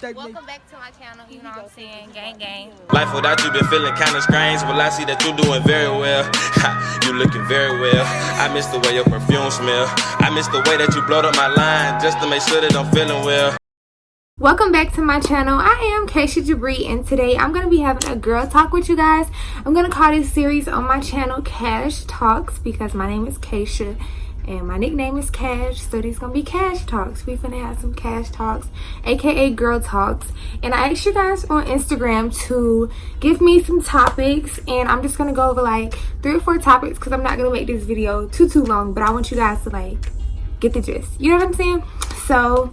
Welcome back to my channel, you know what I'm saying, gang. Life without you been feeling kind of strange. Well, I see that you're doing very well. You looking very well. I miss the way your perfume smell. I miss the way that you blowed up my line just to make sure that I'm feeling well. Welcome back to my channel. I am KashTalks, and today I'm going to be having a girl talk with you guys. I'm going to call this series on my channel KashTalks because my name is Kasha and my nickname is Cash, so these gonna be Cash Talks. We finna have some Cash Talks, aka girl talks. And I asked you guys on Instagram to give me some topics, and I'm just gonna go over like 3 or 4 topics because I'm not gonna make this video too long, but I want you guys to like get the gist, you know what I'm saying? So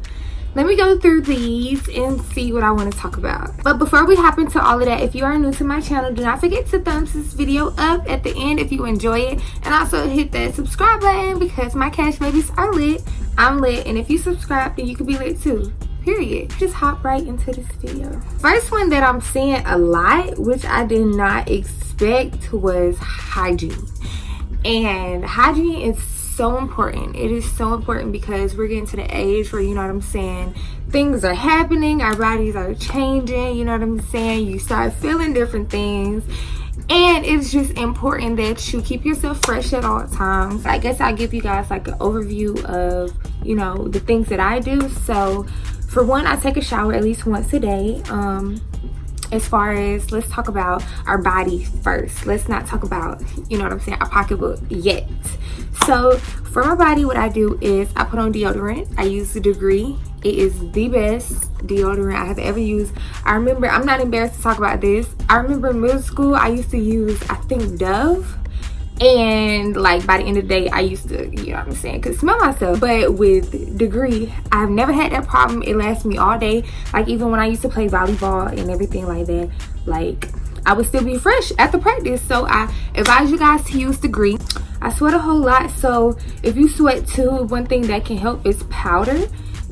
let me go through these and see what I want to talk about. But before we hop into all of that, if you are new to my channel, do not forget to thumbs this video up at the end if you enjoy it. And also hit that subscribe button because my cash babies are lit. I'm lit. And if you subscribe, then you can be lit too. Period. Just hop right into this video. First one that I'm seeing a lot, which I did not expect, was hygiene. And hygiene is so important. It is so important because we're getting to the age where, you know what I'm saying, things are happening, our bodies are changing, you know what I'm saying, you start feeling different things, and it's just important that you keep yourself fresh at all times. I guess I'll give you guys like an overview of, you know, the things that I do. So for one, I take a shower at least once a day. As far as, let's talk about our body first. Let's not talk about, you know what I'm saying, our pocketbook yet. So for my body, what I do is I put on deodorant. I use the Degree. It is the best deodorant I have ever used. I remember, I'm not embarrassed to talk about this, I remember in middle school I used to use, I think, Dove. And like by the end of the day I used to, you know what I'm saying, could smell myself. But with Degree, I've never had that problem. It lasts me all day. Like even when I used to play volleyball and everything like that, like I would still be fresh after practice. So I advise you guys to use Degree. I sweat a whole lot, so if you sweat too, one thing that can help is powder.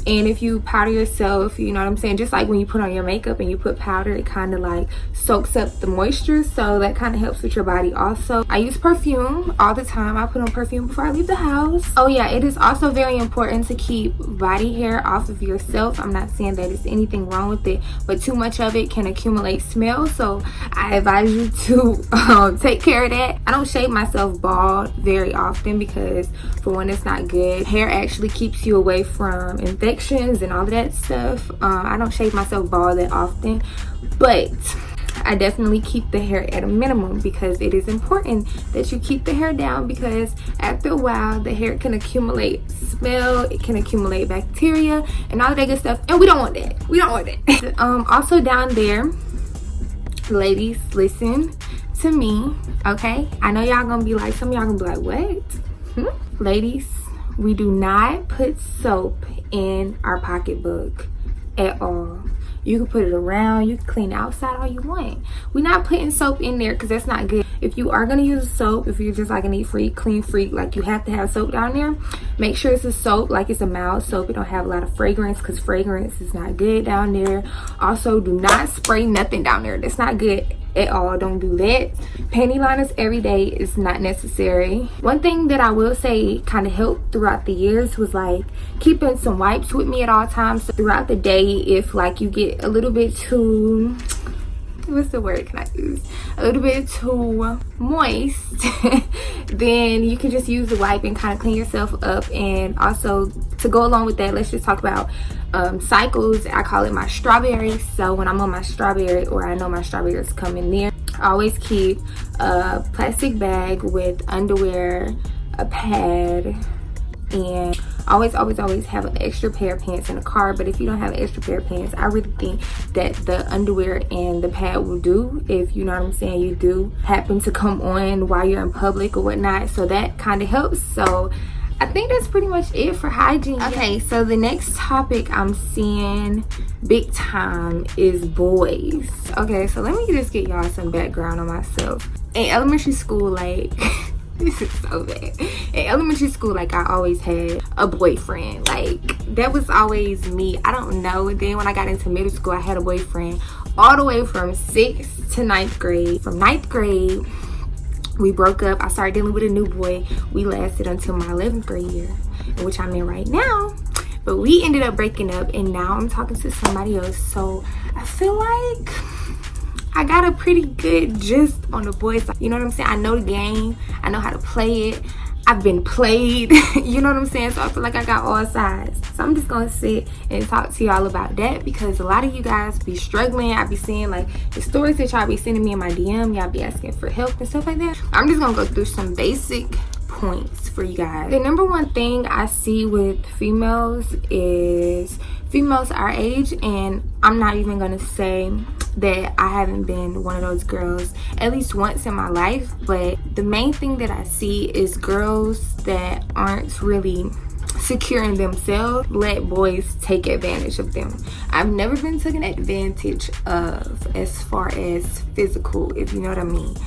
And if you powder yourself, you know what I'm saying, just like when you put on your makeup and you put powder, it kind of like soaks up the moisture, so that kind of helps with your body also. I use perfume all the time. I put on perfume before I leave the house. Oh yeah, it is also very important to keep body hair off of yourself. I'm not saying that there's anything wrong with it, but too much of it can accumulate smell, so I advise you to take care of that. I don't shave myself bald very often because for one, it's not good. Hair actually keeps you away from infections and all of that stuff. I don't shave myself bald that often, but I definitely keep the hair at a minimum because it is important that you keep the hair down, because after a while the hair can accumulate smell, it can accumulate bacteria and all that good stuff, and we don't want that. We don't want that. Also down there, ladies, listen to me, okay? I know y'all gonna be like, some of y'all gonna be like, what? Ladies, we do not put soap in our pocketbook at all. You can put it around, you can clean outside all you want. We're not putting soap in there because that's not good. If you are going to use soap, if you're just like a neat freak, clean freak, like you have to have soap down there, make sure it's a soap, like it's a mild soap. It don't have a lot of fragrance because fragrance is not good down there. Also, do not spray nothing down there. That's not good at all. Don't do that. Panty liners every day is not necessary. One thing that I will say kind of helped throughout the years was like keeping some wipes with me at all times. So throughout the day, if like you get a little bit too, what's the word can I use, a little bit too moist, then you can just use the wipe and kind of clean yourself up. And also to go along with that, let's just talk about cycles. I call it my strawberry. So when I'm on my strawberry, or I know my strawberry is coming near, I always keep a plastic bag with underwear, a pad, and always have an extra pair of pants in the car. But if you don't have an extra pair of pants, I really think that the underwear and the pad will do, if you know what I'm saying, you do happen to come on while you're in public or whatnot. So that kind of helps. So I think that's pretty much it for hygiene. Okay, so the next topic I'm seeing big time is boys. Okay, so let me just get y'all some background on myself. In elementary school, like this is so bad. In elementary school, like I always had a boyfriend. Like that was always me. I don't know. And then when I got into middle school, I had a boyfriend all the way from 6th to 9th grade. From 9th grade, we broke up. I started dealing with a new boy. We lasted until my 11th grade year, in which I'm in right now. But we ended up breaking up, and now I'm talking to somebody else. So I feel like I got a pretty good gist on the boys side. You know what I'm saying? I know the game. I know how to play it. I've been played. You know what I'm saying? So I feel like I got all sides. So I'm just gonna sit and talk to y'all about that, because a lot of you guys be struggling. I be seeing like the stories that y'all be sending me in my DM. Y'all be asking for help and stuff like that. I'm just gonna go through some basic points for you guys. The number one thing I see with females is females our age, and I'm not even gonna say that I haven't been one of those girls at least once in my life, but the main thing that I see is girls that aren't really secure in themselves let boys take advantage of them. I've never been taken advantage of as far as physical, if you know what I mean.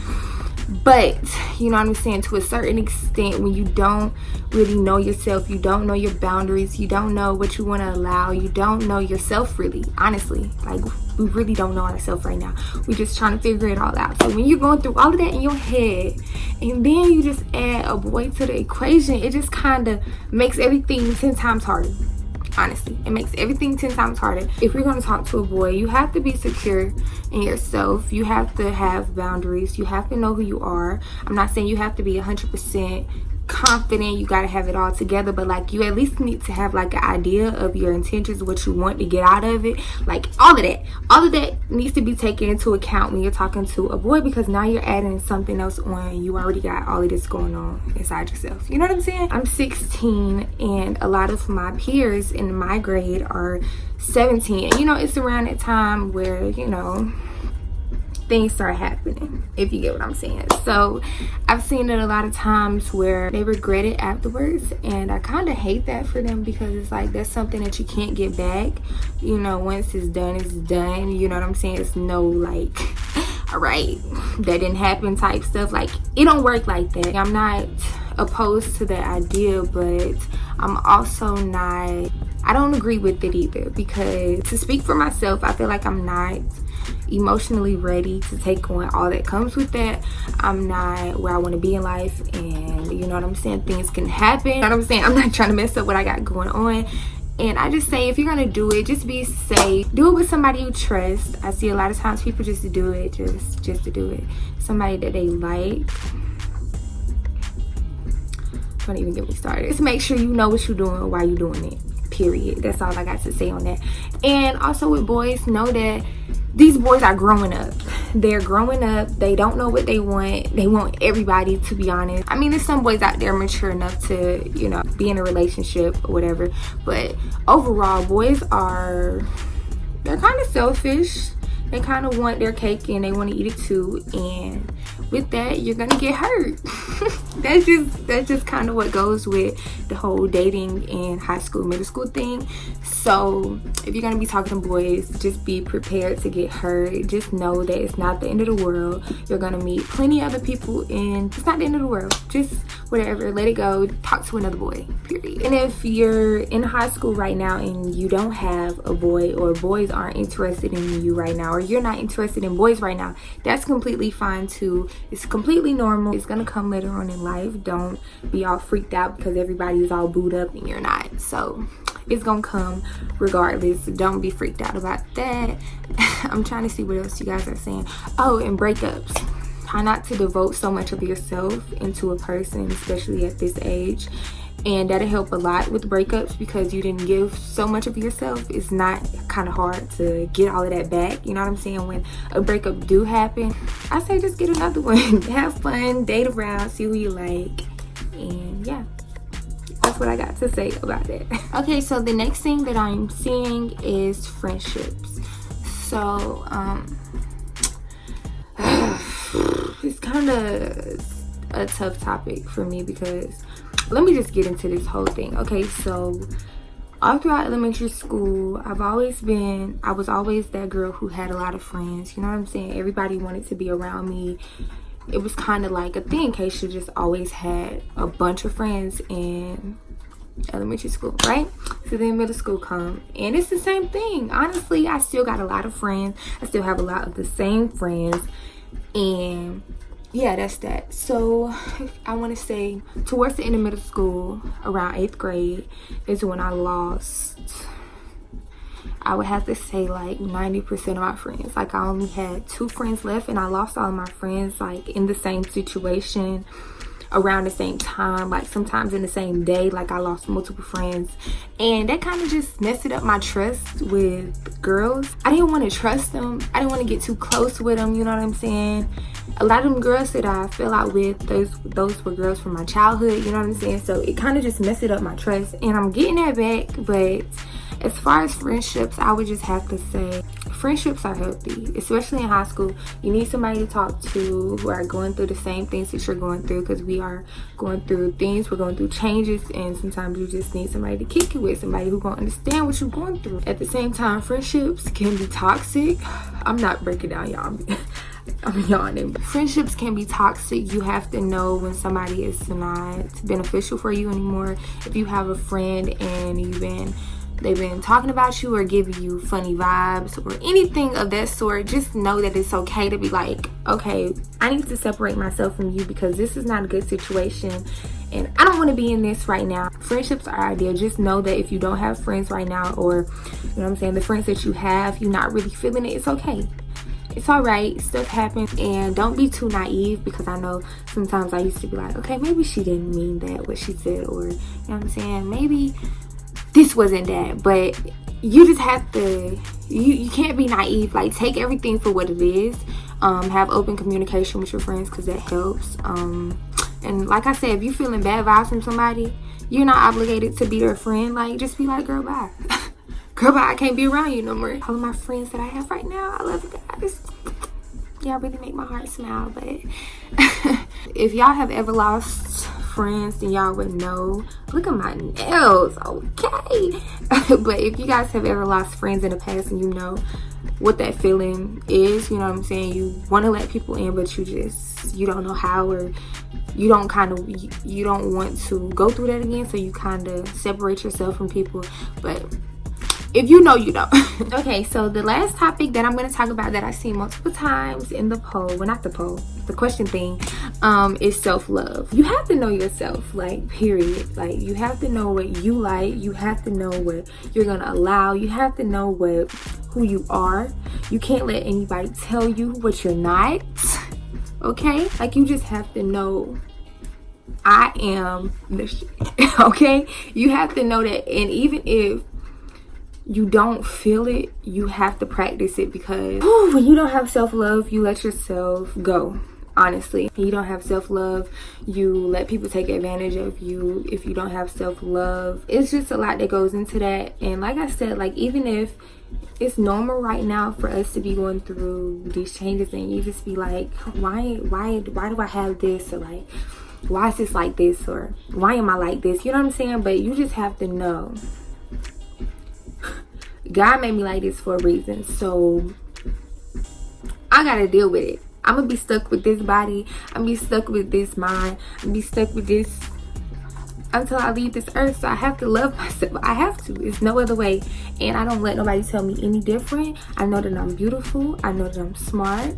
But you know what I'm saying, to a certain extent, when you don't really know yourself, you don't know your boundaries, you don't know what you want to allow, you don't know yourself really, honestly. Like, we really don't know ourselves right now. We're just trying to figure it all out. So when you're going through all of that in your head, and then you just add a boy to the equation, it just kind of makes everything 10 times harder. Honestly, it makes everything 10 times harder. If you're going to talk to a boy, you have to be secure in yourself. You have to have boundaries. You have to know who you are. I'm not saying you have to be 100% confident, you got to have it all together, but like, you at least need to have like an idea of your intentions, what you want to get out of it. Like, all of that needs to be taken into account when you're talking to a boy, because now you're adding something else on. You already got all of this going on inside yourself. You know what I'm saying? I'm 16, and a lot of my peers in my grade are 17, and you know, it's around that time where, you know, things start happening, if you get what I'm saying. So I've seen it a lot of times where they regret it afterwards, and I kind of hate that for them, because it's like, that's something that you can't get back. You know, once it's done, it's done. You know what I'm saying? It's no like, all right, that didn't happen type stuff. Like, it don't work like that. I'm not opposed to the idea, but I'm also not, I don't agree with it either, because to speak for myself, I feel like I'm not emotionally ready to take on all that comes with that. I'm not where I want to be in life, and you know what I'm saying, things can happen. You know what I'm saying? I'm not trying to mess up what I got going on. And I just say, if you're gonna do it, just be safe. Do it with somebody you trust. I see a lot of times people just do it just to do it. Somebody that they like. Don't even get me started. Just make sure you know what you're doing while you're doing it. Period. That's all I got to say on that. And also with boys, know that these boys are growing up. They're growing up. They don't know what they want. They want everybody, to be honest. I mean, there's some boys out there mature enough to, you know, be in a relationship or whatever. But overall, boys they're kind of selfish. They kind of want their cake and they want to eat it too. And with that, you're gonna get hurt. that's just kind of what goes with the whole dating in high school, middle school thing. So if you're gonna be talking to boys, just be prepared to get hurt. Just know that it's not the end of the world. You're gonna meet plenty of other people, and it's not the end of the world. Just whatever, let it go. Talk to another boy, period. And if you're in high school right now and you don't have a boy, or boys aren't interested in you right now, or you're not interested in boys right now, that's completely fine too. It's completely normal. It's gonna come later on in life. Don't be all freaked out because everybody's all booed up and you're not. So it's gonna come regardless. Don't be freaked out about that. I'm trying to see what else you guys are saying. Oh, and breakups. Try not to devote so much of yourself into a person, especially at this age. And that'll help a lot with breakups, because you didn't give so much of yourself. It's not kind of hard to get all of that back. You know what I'm saying? When a breakup do happen, I say just get another one. Have fun, date around, see who you like. And yeah, that's what I got to say about that. Okay, so the next thing that I'm seeing is friendships. So it's kind of a tough topic for me, because let me just get into this whole thing. Okay, so all throughout elementary school, I was always that girl who had a lot of friends. You know what I'm saying? Everybody wanted to be around me. It was kind of like a thing. Keisha just always had a bunch of friends in elementary school, right? So then middle school come, and it's the same thing. Honestly, I still got a lot of friends. I still have a lot of the same friends, and yeah, that's that. So I want to say towards the end of middle school, around 8th grade, is when I lost, I would have to say like 90% of my friends. Like I only had 2 friends left, and I lost all of my friends like in the same situation, around the same time, like sometimes in the same day. Like I lost multiple friends, and that kind of just messed up my trust with girls. I didn't want to trust them. I didn't want to get too close with them, you know what I'm saying? A lot of them girls that I fell out with, those were girls from my childhood, you know what I'm saying? So it kind of just messed up my trust, and I'm getting that back. But as far as friendships, I would just have to say friendships are healthy, especially in high school. You need somebody to talk to who are going through the same things that you're going through, because we are going through things, we're going through changes, and sometimes you just need somebody to kick it with, somebody who's going to understand what you're going through. At the same time, friendships can be toxic. I'm not breaking down, y'all. I'm yawning. Friendships can be toxic. You have to know when somebody is not beneficial for you anymore. If you have a friend and they've been talking about you or giving you funny vibes or anything of that sort, just know that it's okay to be like, okay, I need to separate myself from you because this is not a good situation and I don't want to be in this right now. Friendships are ideal. Just know that if you don't have friends right now, or you know what I'm saying, the friends that you have, you're not really feeling it, it's okay. It's all right. Stuff happens, and don't be too naive, because I know sometimes I used to be like, okay, maybe she didn't mean that, what she said, or you know what I'm saying, maybe this wasn't that. But you just have to, you can't be naive. Like, take everything for what it is. Have open communication with your friends, because that helps. And like I said, if you're feeling bad vibes from somebody, you're not obligated to be their friend. Like, just be like, girl, bye. Girl, bye, I can't be around you no more. All of my friends that I have right now, I love you guys. Y'all really make my heart smile. But if y'all have ever lost friends, then y'all would know. Look at my nails, okay? But if you guys have ever lost friends in the past, and you know what that feeling is, you know what I'm saying, you want to let people in, but you don't know how, or you don't want to go through that again, so you kind of separate yourself from people. But if you know, you know. Okay, so the last topic that I'm going to talk about, that I've seen multiple times in the poll, well, not the poll, the question thing, is self-love. You have to know yourself, like, period. Like, you have to know what you like. You have to know what you're going to allow. You have to know who you are. You can't let anybody tell you what you're not. Okay? Like, you just have to know, I am the shit. Okay? You have to know that. And even if you don't feel it, you have to practice it, because when you don't have self-love, you let yourself go. Honestly, you don't have self-love, you let people take advantage of you. If you don't have self-love, it's just a lot that goes into that. And like I said, like, even if it's normal right now for us to be going through these changes, and you just be like, why do I have this, or like, why is this like this, or why am I like this, you know what I'm saying? But you just have to know, God made me like this for a reason, so I gotta deal with it. I'm gonna be stuck with this body, I'm gonna be stuck with this mind, I'm gonna be stuck with this until I leave this earth. So I have to love myself. I have to. It's no other way. And I don't let nobody tell me any different. I know that I'm beautiful. I know that I'm smart.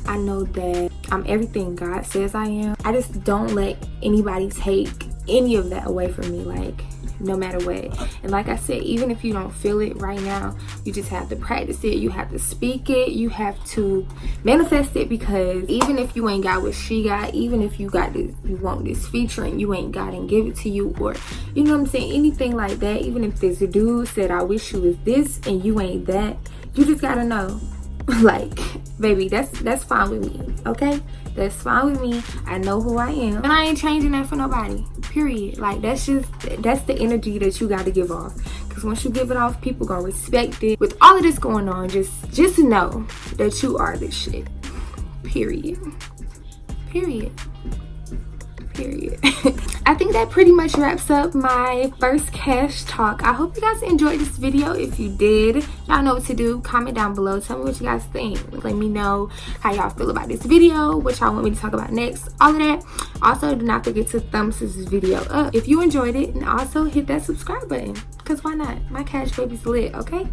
I know that I'm everything God says I am. I just don't let anybody take any of that away from me, like, no matter what. And like I said, even if you don't feel it right now, you just have to practice it. You have to speak it. You have to manifest it, because even if you ain't got what she got, even if you got this, you want this feature and you ain't got and give it to you, or you know what I'm saying, anything like that, even if there's a dude said, I wish you was this, and you ain't that, you just gotta know, like, baby, that's fine with me, okay? That's fine with me. I know who I am, and I ain't changing that for nobody, period. Like, that's the energy that you got to give off, because once you give it off, people gonna respect it. With all of this going on, just know that you are this shit, period. I think that pretty much wraps up my first cash talk. I hope you guys enjoyed this video. If you did, y'all know what to do. Comment down below. Tell me what you guys think. Let me know how y'all feel about this video, what y'all want me to talk about next, all of that. Also, do not forget to thumbs this video up if you enjoyed it, and also hit that subscribe button, because why not? My cash baby's lit, okay?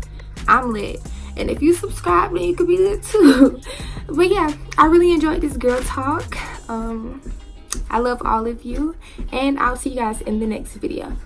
I'm lit. And if you subscribe, then you could be lit too. But yeah, I really enjoyed this girl talk. I love all of you, and I'll see you guys in the next video.